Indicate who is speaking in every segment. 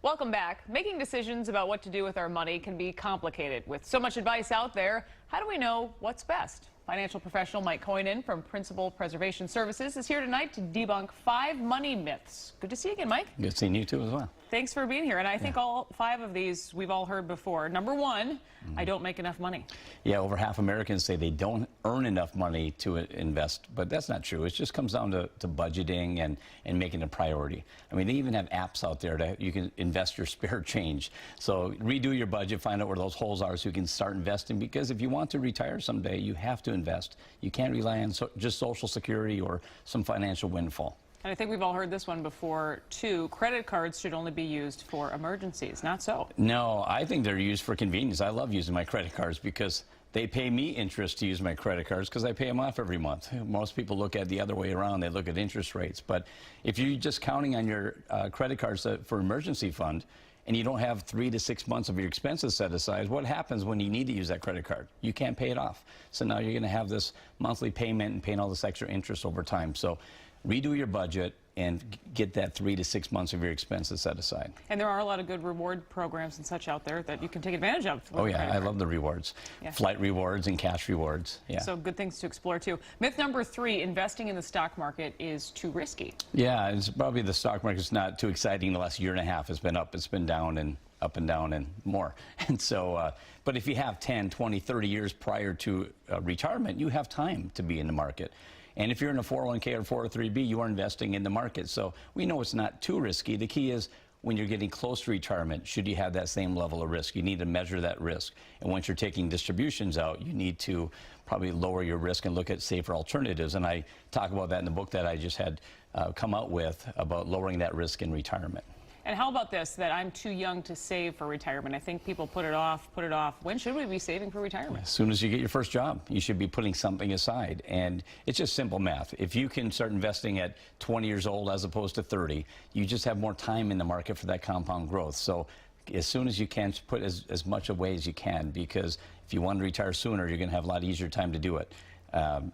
Speaker 1: Welcome back. Making decisions about what to do with our money can be complicated. With so much advice out there, how do we know what's best? Financial professional Mike Kojonen from Principal Preservation Services is here tonight to debunk 5 money myths. Good to see you again, Mike.
Speaker 2: Good seeing you too as well.
Speaker 1: Thanks for being here. And I think all 5 of these we've all heard before. Number 1, I don't make enough money. Yeah,
Speaker 2: over half Americans say they don't earn enough money to invest, but that's not true. It just comes down to budgeting and making a priority. I mean, they even have apps out there that you can invest your spare change. So redo your budget, find out where those holes are so you can start investing, because if you want to retire someday, you have to invest. You can't rely on just Social Security or some financial windfall.
Speaker 1: And I think we've all heard this one before, too. Credit cards should only be used for emergencies. Not so.
Speaker 2: No, I think they're used for convenience. I love using my credit cards because they pay me interest to use my credit cards because I pay them off every month. Most people look at the other way around. They look at interest rates. But if you're just counting on your credit cards for emergency fund, and you don't have 3 to 6 months of your expenses set aside, what happens when you need to use that credit card? You can't pay it off. So now you're going to have this monthly payment and paying all this extra interest over time. So redo your budget and get that 3 to 6 months of your expenses set aside.
Speaker 1: And there are a lot of good reward programs and such out there that you can take advantage of.
Speaker 2: Oh yeah, I love the rewards. Yeah. Flight rewards and cash rewards. Yeah.
Speaker 1: So good things to explore too. Myth number 3, investing in the stock market is too risky.
Speaker 2: Yeah, it's probably the stock market's not too exciting. The last year and a half has been up, it's been down and up and down and more. And so, but if you have 10, 20, 30 years prior to retirement, you have time to be in the market. And if you're in a 401k or 403b, you are investing in the market. So we know it's not too risky. The key is when you're getting close to retirement, should you have that same level of risk? You need to measure that risk. And once you're taking distributions out, you need to probably lower your risk and look at safer alternatives. And I talk about that in the book that I just had come out with about lowering that risk in retirement.
Speaker 1: And how about this, that I'm too young to save for retirement? I think people put it off. When should we be saving for retirement?
Speaker 2: As soon as you get your first job, you should be putting something aside. And it's just simple math. If you can start investing at 20 years old as opposed to 30, you just have more time in the market for that compound growth. So as soon as you can, put as much away as you can, because if you want to retire sooner, you're going to have a lot easier time to do it,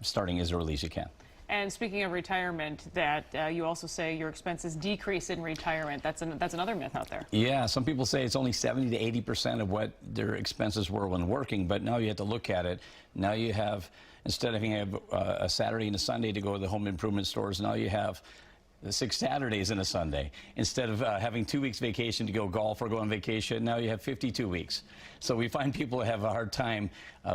Speaker 2: starting as early as you can.
Speaker 1: And speaking of retirement, that you also say your expenses decrease in retirement. That's another myth out there.
Speaker 2: Yeah, some people say it's only 70 to 80% of what their expenses were when working, but now you have to look at it. Now you have, instead of having a Saturday and a Sunday to go to the home improvement stores, now you have 6 Saturdays and a Sunday. Instead of having 2 weeks vacation to go golf or go on vacation, now you have 52 weeks. So we find people have a hard time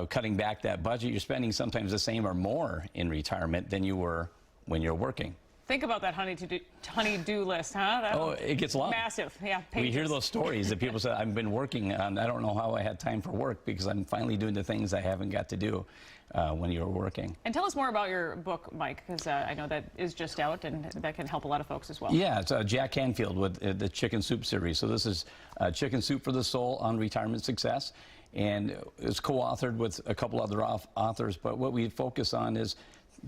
Speaker 2: cutting back that budget. You're spending sometimes the same or more in retirement than you were when you're working.
Speaker 1: Think about that honey-do list, huh?
Speaker 2: It gets long.
Speaker 1: Massive, yeah. Pages.
Speaker 2: We hear those stories that people say, I've been working on, I don't know how I had time for work because I'm finally doing the things I haven't got to do when you're working.
Speaker 1: And tell us more about your book, Mike, because I know that is just out and that can help a lot of folks as well.
Speaker 2: Yeah, it's Jack Canfield with the Chicken Soup series. So this is Chicken Soup for the Soul on retirement success. And it's co-authored with a couple other authors, but what we focus on is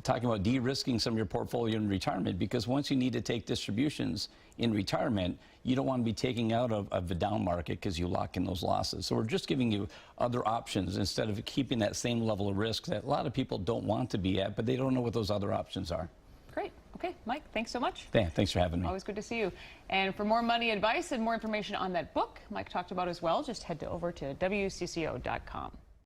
Speaker 2: talking about de-risking some of your portfolio in retirement, because once you need to take distributions in retirement, you don't want to be taking out of the down market because you lock in those losses. So we're just giving you other options instead of keeping that same level of risk that a lot of people don't want to be at, but they don't know what those other options are.
Speaker 1: Great. Okay, Mike, thanks so much.
Speaker 2: Yeah, thanks for having me.
Speaker 1: Always good to see you. And for more money advice and more information on that book Mike talked about as well, just head over to WCCO.com.